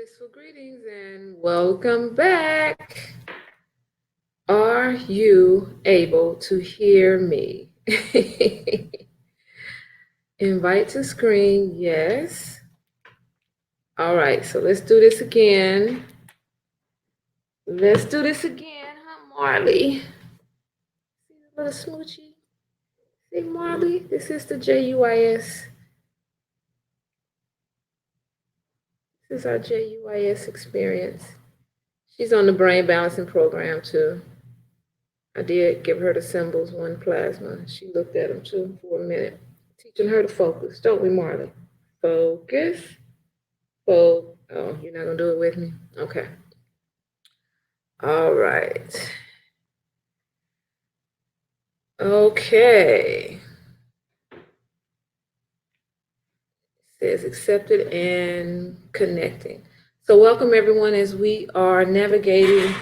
Blissful greetings and welcome back. Are you able to hear me? Invite to screen, yes. All right, so let's do this again. Let's do this again, huh, Marley? See the little smoochie? See, Marley? This is the JUIS. This is our JUIS experience. She's on the brain balancing program too. I did give her the symbols, one plasma. She looked at them too for a minute. Teaching her to focus, don't we, Marley? Focus. Oh, you're not going to do it with me? Okay. All right. Okay. It says accepted and connecting. So, welcome everyone as we are navigating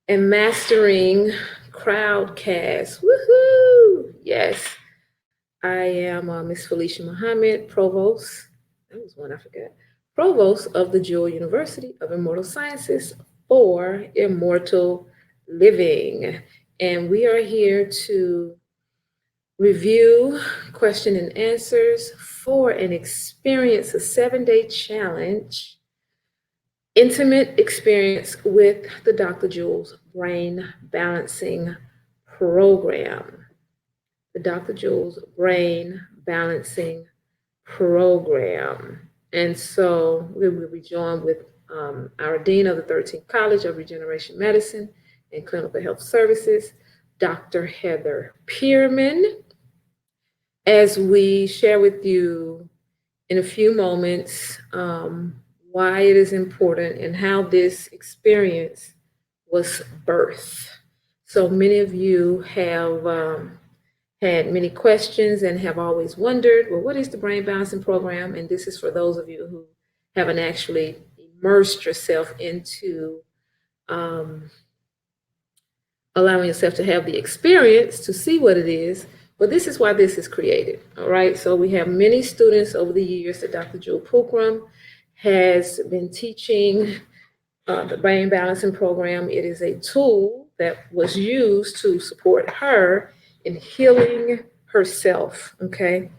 and mastering Crowdcast. Woohoo! Yes, I am Miss Felicia Muhammad, Provost. That was one I forgot. Provost of the Jewel University of Immortal Sciences for Immortal Living. And we are here to review question and answers for an experience, a 7-day challenge, intimate experience with the Dr. Jewel's Brain Balancing Program. The Dr. Jewel's Brain Balancing Program. And so we will be joined with our Dean of the 13th College of Regeneration Medicine and Clinical Health Services, Dr. Heather Pearman, as we share with you in a few moments why it is important and how this experience was birthed. So many of you have had many questions and have always wondered, well, what is the Brain Balancing Program? And this is for those of you who haven't actually immersed yourself into allowing yourself to have the experience to see what it is. But this is why this is created, all right? So we have many students over the years that Dr. Jewel Pookrum has been teaching the Brain Balancing Program. It is a tool that was used to support her in healing herself, okay?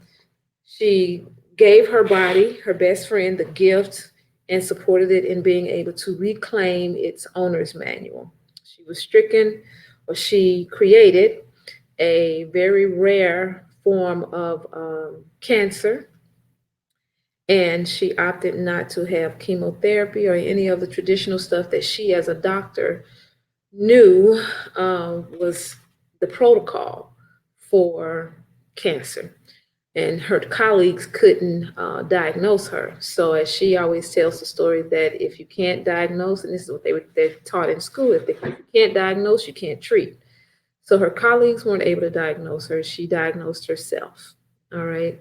She gave her body, her best friend, the gift and supported it in being able to reclaim its owner's manual. She was stricken, or she created a very rare form of cancer, and she opted not to have chemotherapy or any of the traditional stuff that she, as a doctor, knew was the protocol for cancer. And her colleagues couldn't diagnose her. So, as she always tells the story, that if you can't diagnose, and this is what they're taught in school, if you can't diagnose, you can't treat. So her colleagues weren't able to diagnose her. She diagnosed herself. All right.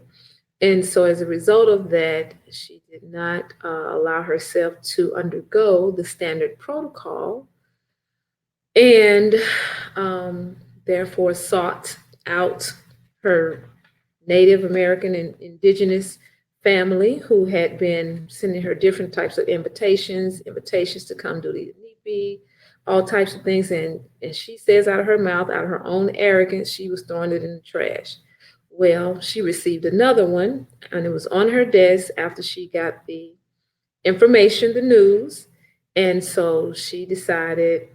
And so, as a result of that, she did not allow herself to undergo the standard protocol, and therefore sought out her Native American and indigenous family, who had been sending her different types of invitations to come do the NEPI, all types of things. And she says out of her mouth, out of her own arrogance, she was throwing it in the trash. Well, she received another one, and it was on her desk after she got the information, the news. And so she decided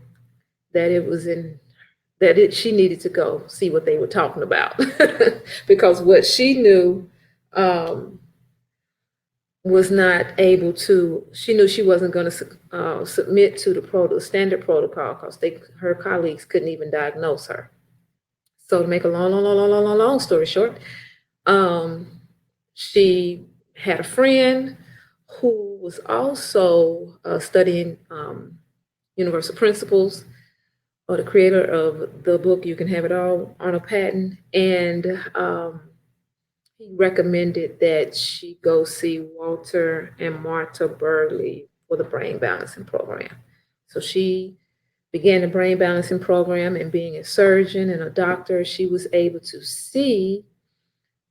that it was in she needed to go see what they were talking about because what she knew was not able to. She knew she wasn't going to submit to the standard protocol because her colleagues couldn't even diagnose her. So, to make a long story short, she had a friend who was also studying Universal Principles, or the creator of the book You Can Have It All, Arnold Patton, and he recommended that she go see Walter and Marta Burley for the Brain Balancing Program. So she began the Brain Balancing Program, and being a surgeon and a doctor, she was able to see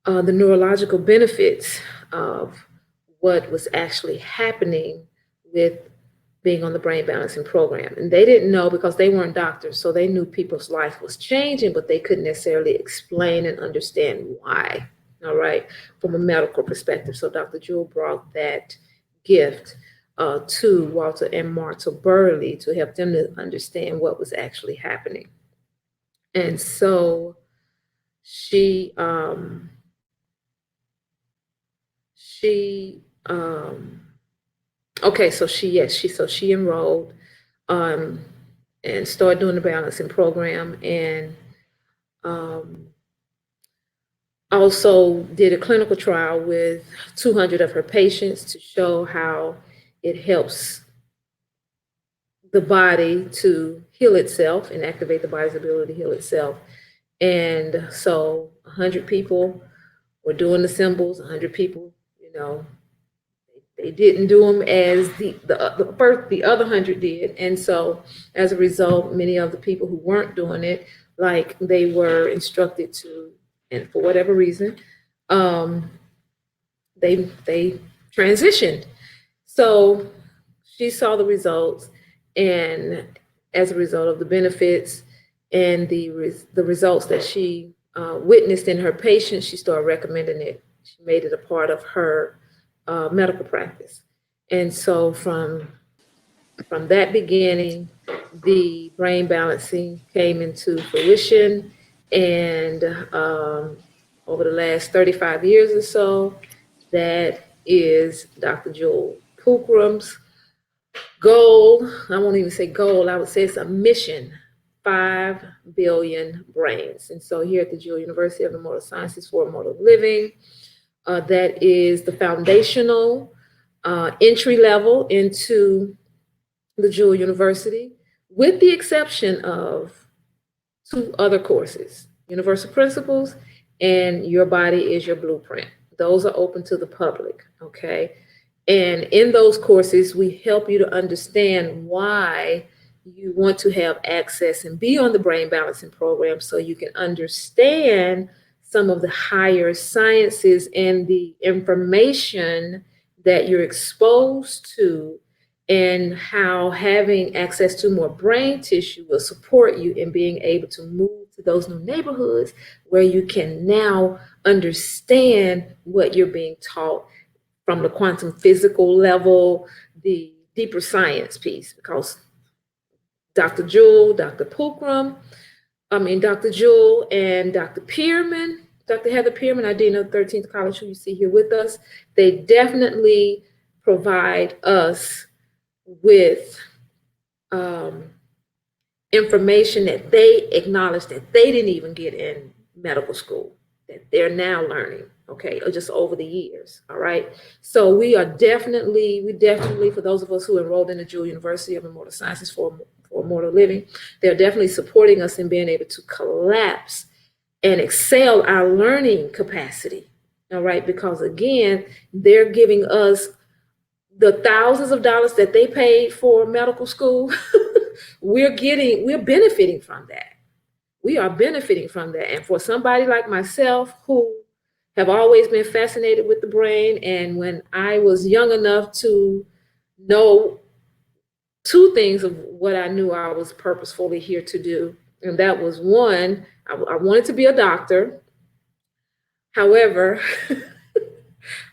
the neurological benefits of what was actually happening with being on the brain balancing program. And they didn't know because they weren't doctors, so they knew people's life was changing, but they couldn't necessarily explain and understand why, all right, from a medical perspective. So Dr. Jewell brought that gift to Walter and Marta Burley to help them to understand what was actually happening. And so she okay, so she enrolled and started doing the balancing program, and also did a clinical trial with 200 of her patients to show how it helps the body to heal itself and activate the body's ability to heal itself. And so 100 people were doing the symbols, 100 people, you know, they didn't do them as the other 100 did. And so as a result, many of the people who weren't doing it, like they were instructed to, and for whatever reason, they transitioned. So she saw the results, and as a result of the benefits and the results that she witnessed in her patients, she started recommending it. She made it a part of her medical practice. And so from that beginning, the brain balancing came into fruition. And over the last 35 years or so, that is Dr. Jewell Pookram's goal. I won't even say goal, I would say it's a mission, 5 billion brains. And so here at the Jewell University of Immortal Sciences for Immortal Living, that is the foundational entry level into the Jewell University, with the exception of 2 other courses, Universal Principles and Your Body is Your Blueprint. Those are open to the public, okay? And in those courses, we help you to understand why you want to have access and be on the brain balancing program, so you can understand some of the higher sciences and the information that you're exposed to, and how having access to more brain tissue will support you in being able to move to those new neighborhoods where you can now understand what you're being taught from the quantum physical level, the deeper science piece. Because Dr. Jewell, Dr. Jewell and Dr. Pearman, Dr. Heather Pearman, our Dean of 13th College, who you see here with us, they definitely provide us with information that they acknowledge that they didn't even get in medical school, that they're now learning, okay, or just over the years, all right? So we definitely, for those of us who enrolled in the Jewell University of Immortal Sciences for Immortal Living, they're definitely supporting us in being able to collapse and excel our learning capacity, all right? Because again, they're giving us the thousands of dollars that they paid for medical school. we're benefiting from that. We are benefiting from that. And for somebody like myself, who have always been fascinated with the brain, and when I was young enough to know 2 things of what I knew I was purposefully here to do, and that was, 1, I wanted to be a doctor. However,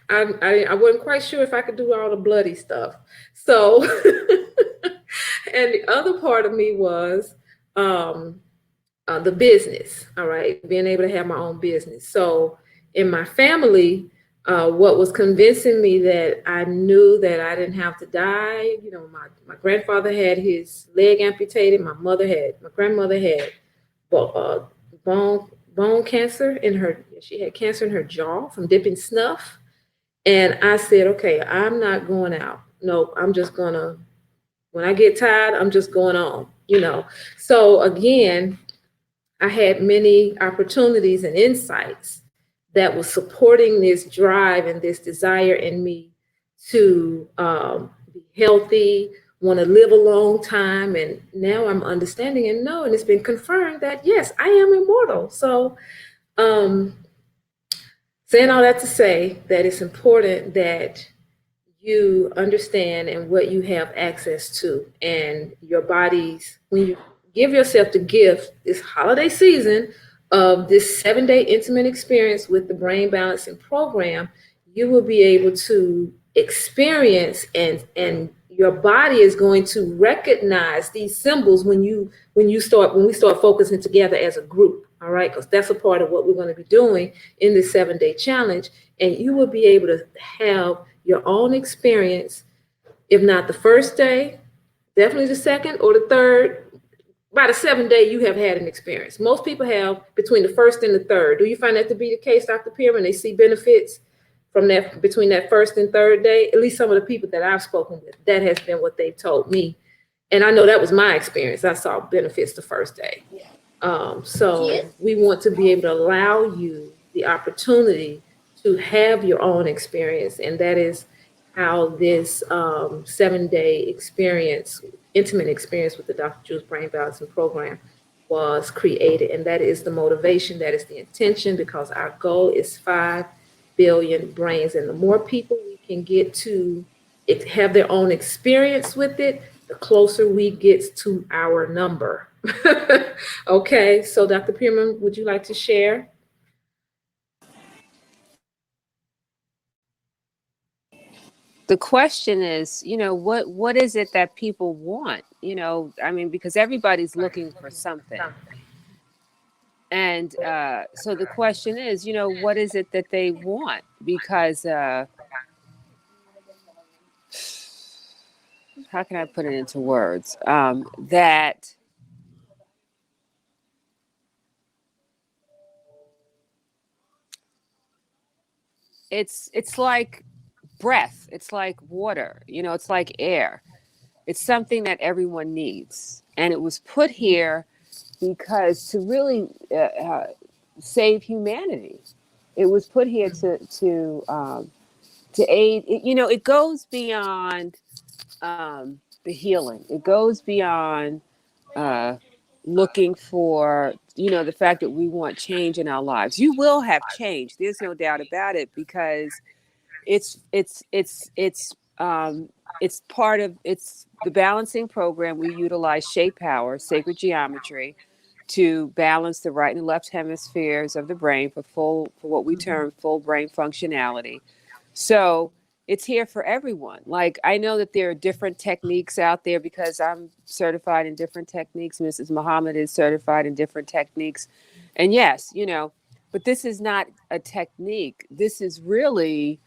I wasn't quite sure if I could do all the bloody stuff. So, and the other part of me was the business, all right, being able to have my own business. So in my family, what was convincing me that I knew that I didn't have to die, you know, my grandfather had his leg amputated, my grandmother had bone cancer she had cancer in her jaw from dipping snuff. And I said, okay, I'm not going out. No, I'm just gonna, when I get tired, I'm just going on, you know. So again, I had many opportunities and insights that was supporting this drive and this desire in me to be healthy, want to live a long time. And now I'm understanding and it's been confirmed that yes, I am immortal. So saying all that to say that it's important that you understand and what you have access to, and your bodies, when you give yourself the gift this holiday season of this 7-day intimate experience with the brain balancing program, you will be able to experience, and your body is going to recognize these symbols when we start focusing together as a group. All right, because that's a part of what we're going to be doing in this 7-day challenge, and you will be able to have your own experience, if not the first day, definitely the second or the third. By the 7th day, you have had an experience. Most people have between the first and the third. Do you find that to be the case, Dr. Pierman? They see benefits from that between that first and third day. At least some of the people that I've spoken with, that has been what they've told me. And I know that was my experience. I saw benefits the first day. So we want to be able to allow you the opportunity to have your own experience, and that is how this 7-day experience, intimate experience with the Dr. Jules Brain Balancing Program was created. And that is the motivation, that is the intention, because our goal is 5 billion brains. And the more people we can get to have their own experience with it, the closer we get to our number. Okay, so Dr. Pierman, would you like to share? The question is, what is it that people want? I mean, because everybody's looking for something. And so the question is, what is it that they want? Because how can I put it into words? That it's like breath, it's like water, it's like air. It's something that everyone needs, and it was put here because to really save humanity. It was put here to aid. It goes beyond the healing. It goes beyond looking for the fact that we want change in our lives. You will have change. There's no doubt about it, because it's part of the balancing program. We utilize shape power, sacred geometry, to balance the right and left hemispheres of the brain for what we term full brain functionality. So it's here for everyone. Like, I know that there are different techniques out there because I'm certified in different techniques. Mrs. Muhammad is certified in different techniques. And yes, but this is not a technique. This is really,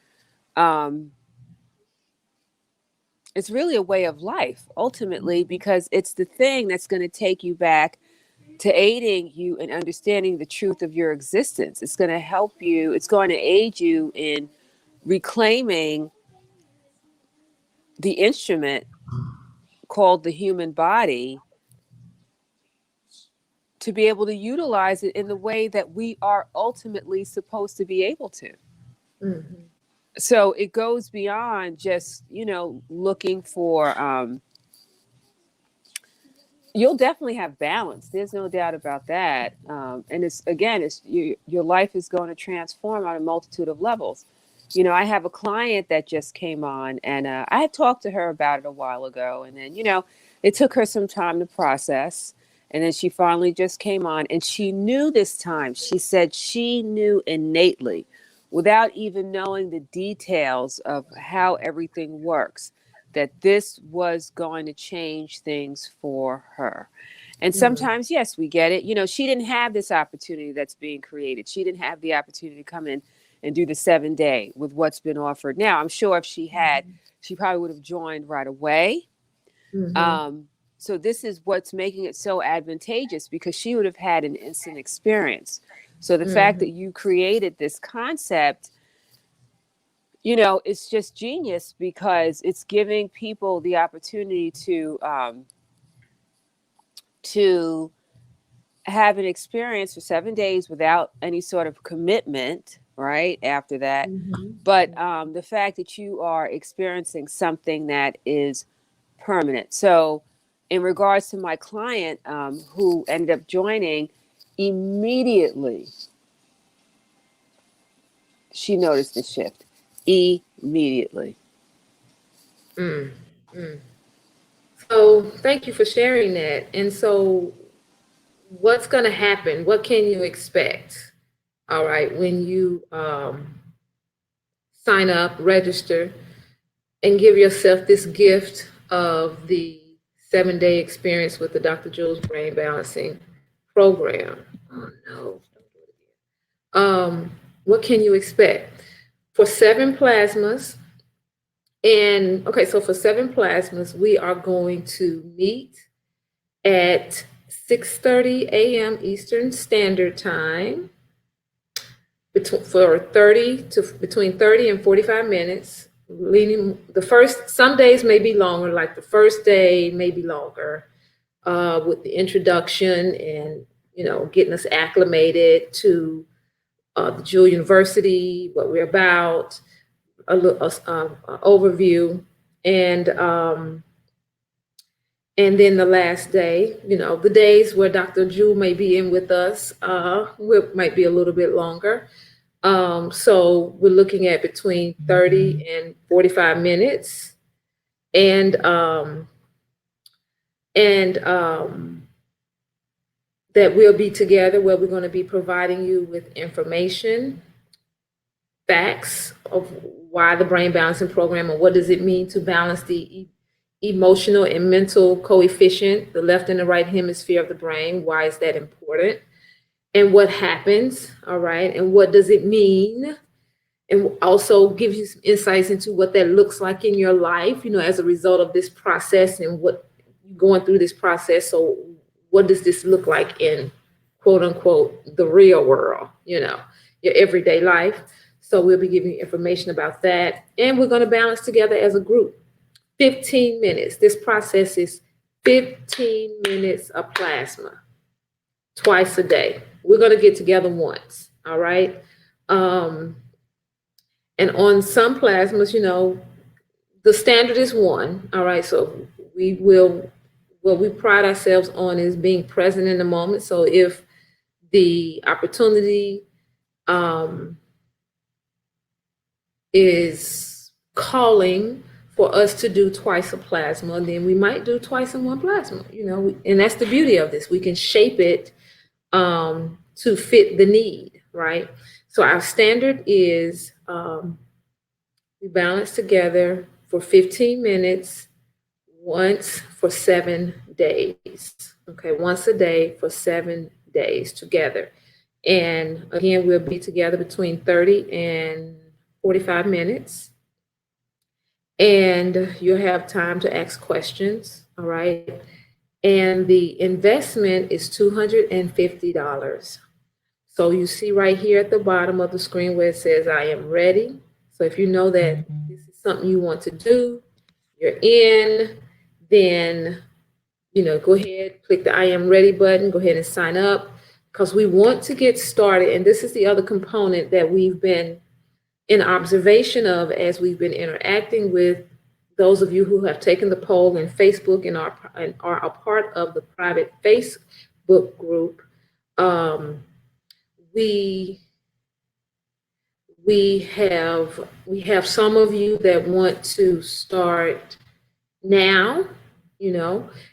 it's really a way of life, ultimately, because it's the thing that's going to take you back to aiding you in understanding the truth of your existence. It's going to help you. It's going to aid you in reclaiming the instrument called the human body, to be able to utilize it in the way that we are ultimately supposed to be able to. Mm-hmm. So it goes beyond just, looking for, you'll definitely have balance. There's no doubt about that. And your life is going to transform on a multitude of levels. I have a client that just came on, and I had talked to her about it a while ago. And then, it took her some time to process. And then she finally just came on, and she knew this time. She said she knew innately, without even knowing the details of how everything works, that this was going to change things for her. And sometimes, yes, we get it. She didn't have this opportunity that's being created. She didn't have the opportunity to come in and do the 7-day with what's been offered. Now, I'm sure if she had, she probably would have joined right away. Mm-hmm. So this is what's making it so advantageous, because she would have had an instant experience. So the fact that you created this concept, it's just genius, because it's giving people the opportunity to have an experience for 7 days without any sort of commitment, right? After that. Mm-hmm. But the fact that you are experiencing something that is permanent. So in regards to my client who ended up joining, immediately she noticed the shift. Immediately. Mm, mm. So thank you for sharing that. And so what's going to happen? What can you expect? All right, when you sign up, register, and give yourself this gift of the 7-day experience with the Dr. Jules Brain Balancing Program. Oh no, what can you expect? For 7 plasmas, and okay, so for 7 plasmas, we are going to meet at 6:30 a.m. Eastern Standard Time between 30 and 45 minutes. Leaning the first, some days may be longer, like the first day may be longer, with the introduction and getting us acclimated to the Jewel University, what we're about, a little overview, and then the last day, the days where Dr. Jewel may be in with us, might be a little bit longer. So we're looking at between 30 and 45 minutes. And that we'll be together, where we're going to be providing you with information, facts of why the brain balancing program, and what does it mean to balance the emotional and mental coefficient, the left and the right hemisphere of the brain. Why is that important? And what happens, all right? And what does it mean? And also give you some insights into what that looks like in your life, as a result of this process and what you're going through this process. So what does this look like in, quote unquote, the real world, your everyday life? So we'll be giving you information about that. And we're going to balance together as a group. 15 minutes. This process is 15 minutes of plasma twice a day. We're going to get together once, all right? And on some plasmas, the standard is 1, all right? So what we pride ourselves on is being present in the moment. So if the opportunity is calling for us to do twice a plasma, then we might do twice in 1 plasma, and that's the beauty of this. We can shape it to fit the need, right? So our standard is we balance together for 15 minutes once for 7 days. Okay, once a day for 7 days together. And again, we'll be together between 30 and 45 minutes. And you'll have time to ask questions, all right? And the investment is $250. So you see right here at the bottom of the screen where it says, I am ready. So if you know that this is something you want to do, you're in, then, go ahead, click the I am ready button, go ahead and sign up, because we want to get started. And this is the other component that we've been in observation of as we've been interacting with those of you who have taken the poll in Facebook and are a part of the private Facebook group. We have some of you that want to start now, and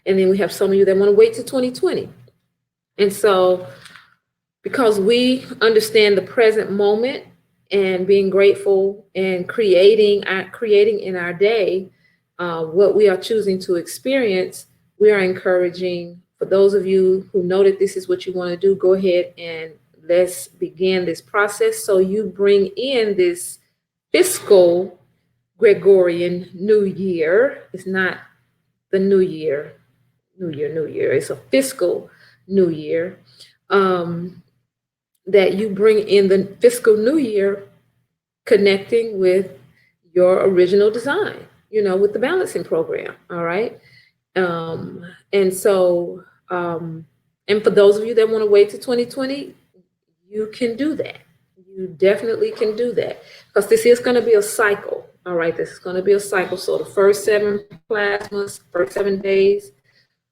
then we have some of you that want to wait till 2020. And so, because we understand the present moment and being grateful and creating in our day what we are choosing to experience, we are encouraging, for those of you who know that this is what you want to do, go ahead and let's begin this process. So you bring in this fiscal Gregorian New Year. It's not the New Year. It's a fiscal New Year. That you bring in the fiscal New Year connecting with your original design, with the balancing program, all right? And so, and for those of you that want to wait to 2020, you can do that. You definitely can do that, because this is going to be a cycle, all right? This is going to be a cycle. So the first 7 plasmas, first 7 days,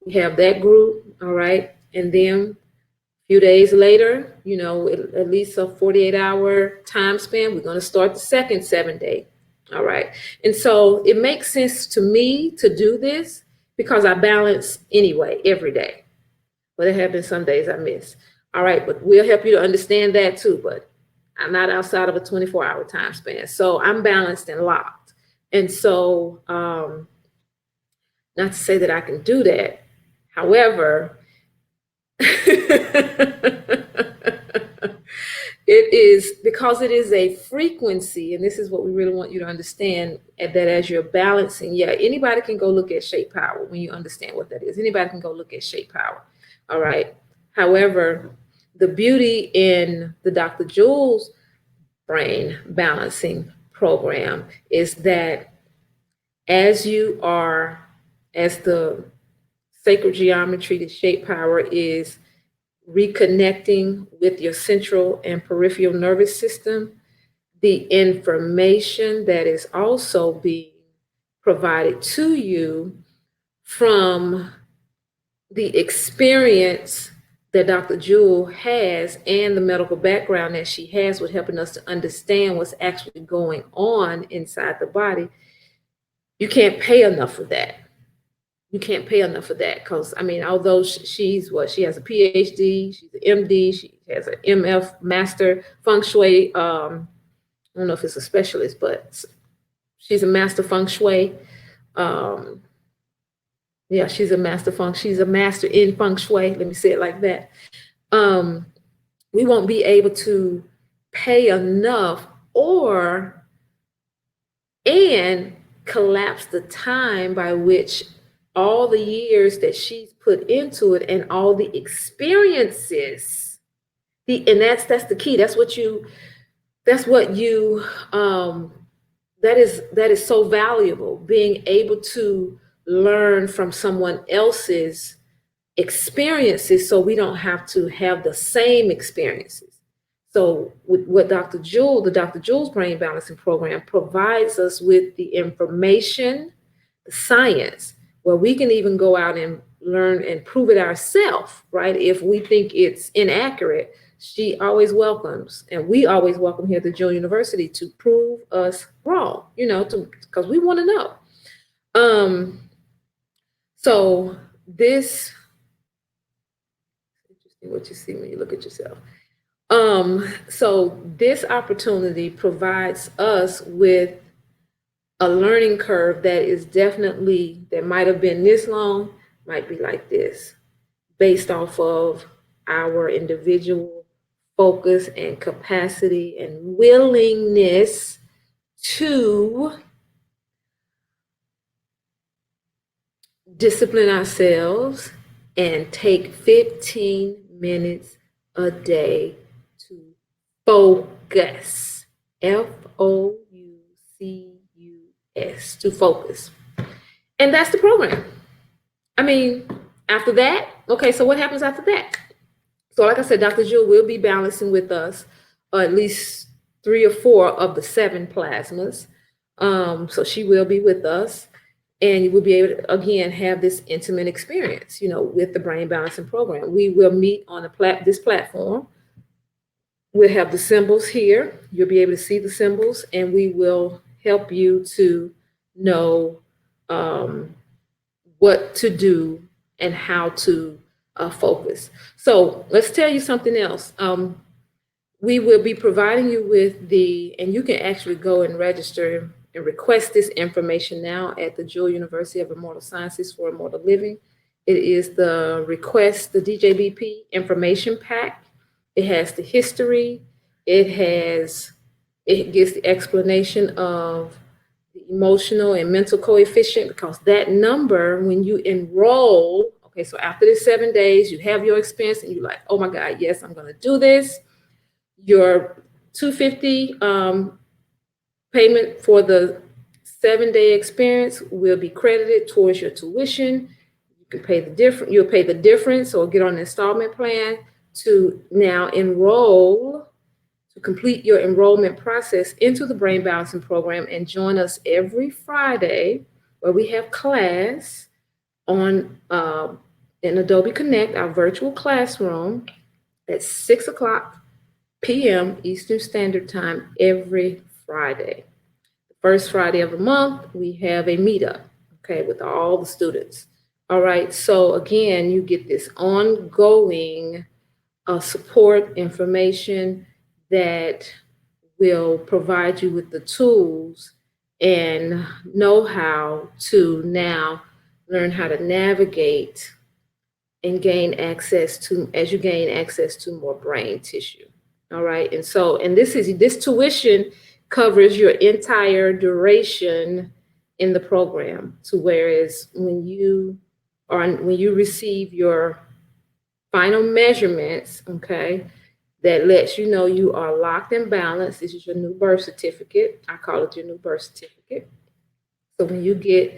we have that group, all right? And then a few days later, at least a 48-hour time span, we're going to start the second 7-day, All right. And so it makes sense to me to do this because I balance anyway every day. But there have been some days I miss. All right. But we'll help you to understand that too. But I'm not outside of a 24-hour time span. So I'm balanced and locked. And so, not to say that I can do that. However, it is because it is a frequency, and this is what we really want you to understand, that as you're balancing, yeah, anybody can go look at Shape Power when you understand what that is. Anybody can go look at Shape Power. All right. However, the beauty in the Dr. Jules brain balancing program is that as the sacred geometry, the Shape Power is reconnecting with your central and peripheral nervous system, the information that is also being provided to you from the experience that Dr. Jewel has and the medical background that she has with helping us to understand what's actually going on inside the body. You can't pay enough for that. You can't pay enough for that because, I mean, although she has a PhD, she's an MD, she has an MF, Master Feng Shui. I don't know if it's a specialist, but she's a Master Feng Shui. Yeah, she's a master in Feng Shui. Let me say it like that. We won't be able to pay enough and collapse the time by which all the years that she's put into it and all the experiences, and that's the key. That is so valuable, being able to learn from someone else's experiences so we don't have to have the same experiences. So with what the Dr. Jules Brain Balancing Program provides us with the information, the science, where we can even go out and learn and prove it ourselves, right? If we think it's inaccurate, she always welcomes, and we always welcome here at the Jewel University to prove us wrong, because we want to know. So this, interesting what you see when you look at yourself. So this opportunity provides us with a learning curve that might have been this long, might be like this, based off of our individual focus and capacity and willingness to discipline ourselves and take 15 minutes a day to focus. Focus, to focus. And that's the program. I mean, after that, okay, so what happens after that? So like I said, Dr. Jewel will be balancing with us at least 3 or 4 of the 7 plasmas. So she will be with us, and you will be able to, again, have this intimate experience, with the brain balancing program. We will meet on this platform. We'll have the symbols here. You'll be able to see the symbols, and we will help you to know what to do and how to focus. So let's tell you something else. We will be providing you with and you can actually go and register and request this information now at the Jewel University of Immortal Sciences for Immortal Living. It is the DJBP information pack. It has the history. It gives the explanation of the emotional and mental coefficient, because that number, when you enroll, okay, so after the 7 days, you have your experience and you're like, oh my God, yes, I'm going to do this. Your $250 payment for the 7-day experience will be credited towards your tuition. You can pay the difference. You'll pay the difference or get on an installment plan to now enroll, to complete your enrollment process into the Brain Balancing Program, and join us every Friday where we have class on in Adobe Connect, our virtual classroom, at 6:00 p.m. Eastern Standard Time every Friday. The first Friday of the month, we have a meetup, okay, with all the students. All right, so again, you get this ongoing support information that will provide you with the tools and know-how to now learn how to navigate and gain access to, as you gain access to more brain tissue. All right, and so, and this tuition covers your entire duration in the program. So whereas when you receive your final measurements, okay, that lets you know you are locked and balanced. This is your new birth certificate. I call it your new birth certificate. So when you get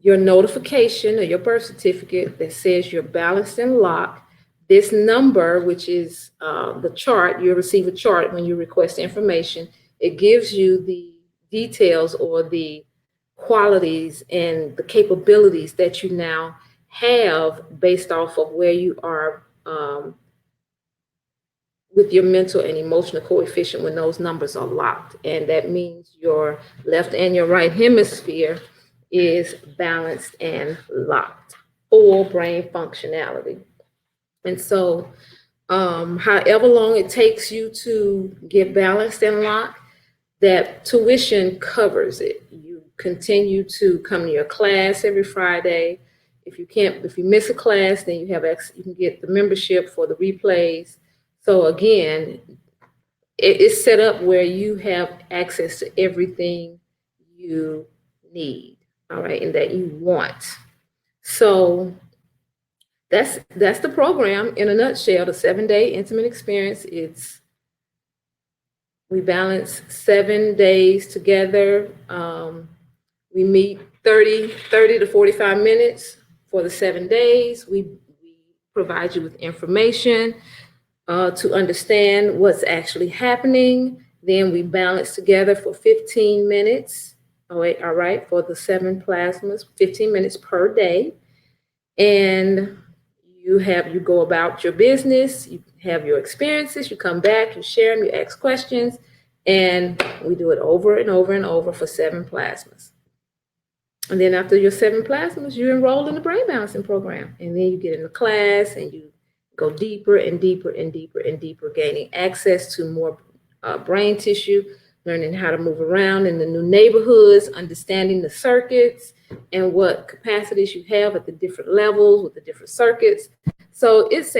your notification or your birth certificate that says you're balanced and locked, this number, which is the chart, you'll receive a chart when you request information. It gives you the details or the qualities and the capabilities that you now have based off of where you are with your mental and emotional coefficient when those numbers are locked. And that means your left and your right hemisphere is balanced and locked, full brain functionality. And so, however long it takes you to get balanced and locked, that tuition covers it. You continue to come to your class every Friday. If you miss a class, then you can get the membership for the replays. So again, it's set up where you have access to everything you need, all right, and that you want. So that's the program in a nutshell, the 7-day intimate experience. We balance 7 days together. We meet 30 to 45 minutes for the 7 days. We provide you with information to understand what's actually happening. Then we balance together for 15 minutes. All right, for the 7 plasmas, 15 minutes per day. And you go about your business, you have your experiences, you come back, you share them, you ask questions, and we do it over and over and over for 7 plasmas. And then after your 7 plasmas, you enroll in the brain balancing program. And then you get in the class and you go deeper and deeper and deeper and deeper, gaining access to more brain tissue, learning how to move around in the new neighborhoods, understanding the circuits and what capacities you have at the different levels with the different circuits. So it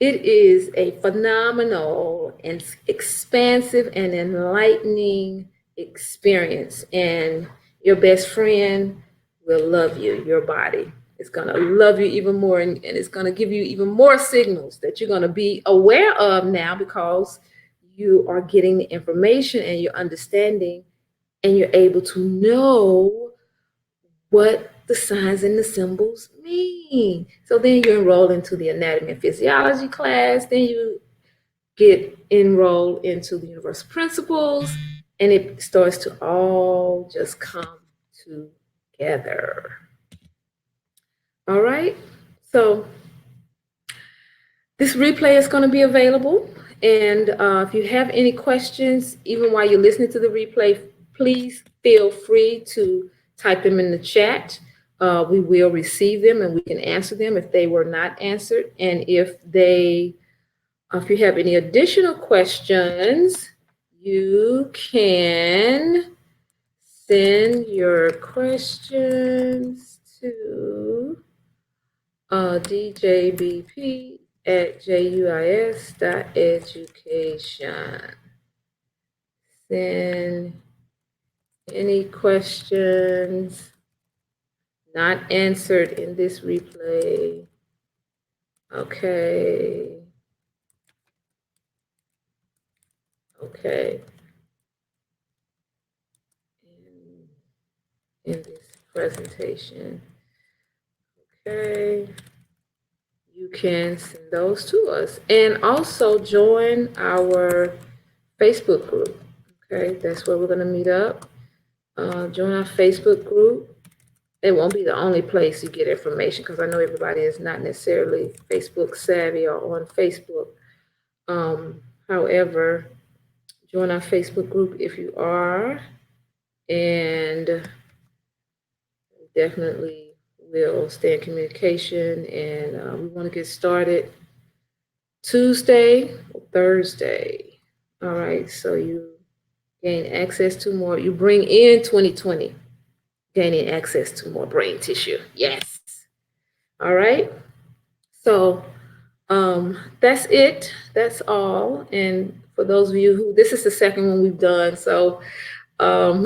is a phenomenal and expansive and enlightening experience. And your best friend will love you, your body. It's going to love you even more, and it's going to give you even more signals that you're going to be aware of now, because you are getting the information and you're understanding and you're able to know what the signs and the symbols mean. So then you enroll into the anatomy and physiology class, then you get enrolled into the universal principles, and it starts to all just come together. All right, so this replay is going to be available. And if you have any questions, even while you're listening to the replay, please feel free to type them in the chat. We will receive them and we can answer them if they were not answered. And if you have any additional questions, you can send your questions to djbp@juis.education. Send any questions not answered in this replay. Okay. In this presentation. Okay. You can send those to us. And also join our Facebook group. Okay, that's where we're going to meet up. Join our Facebook group. It won't be the only place you get information, because I know everybody is not necessarily Facebook savvy or on Facebook. However, Join our Facebook group if you are, and definitely will stay in communication. And we want to get started Tuesday or Thursday. All right, so you gain access to more, you bring in 2020, gaining access to more brain tissue. Yes. All right. So that's it. That's all. And for those of you who, this is the second one we've done. So um,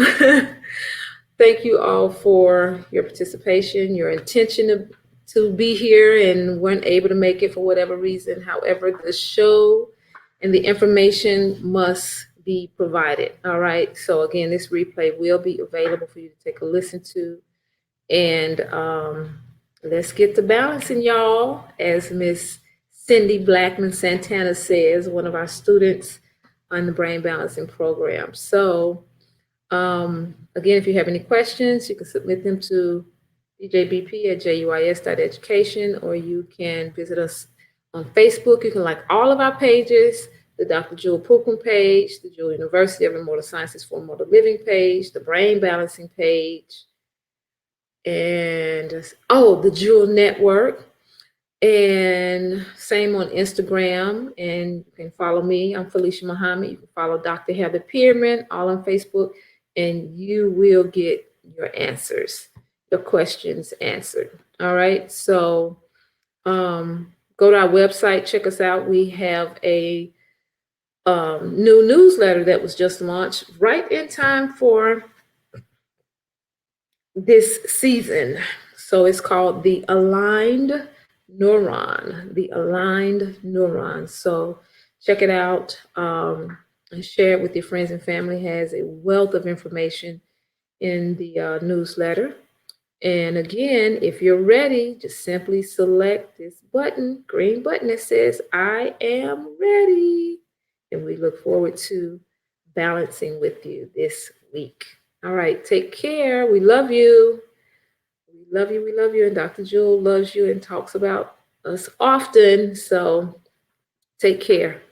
thank you all for your participation, your intention to be here and weren't able to make it for whatever reason. However, the show and the information must be provided. All right. So again, this replay will be available for you to take a listen to. And let's get to balancing, y'all. As Miss Cindy Blackman Santana says, one of our students on the brain balancing program. So again, if you have any questions, you can submit them to djbp@juis.education, or you can visit us on Facebook. You can like all of our pages, the Dr. Jewel Pookrum page, the Jewel University of Immortal Sciences for Immortal Living page, the Brain Balancing page, and the Jewel Network. And same on Instagram. And you can follow me. I'm Felicia Muhammad. You can follow Dr. Heather Pearman, all on Facebook, and you will get your answers, your questions answered. All right. So go to our website, check us out. We have a new newsletter that was just launched right in time for this season. So it's called The Aligned Neuron, The Aligned Neuron. So check it out and share it with your friends and family. It has a wealth of information in the newsletter. And again, if you're ready, just simply select this button, green button that says, I am ready. And we look forward to balancing with you this week. All right, take care. We love you. We love you. We love you. And Dr. Jewel loves you and talks about us often. So take care.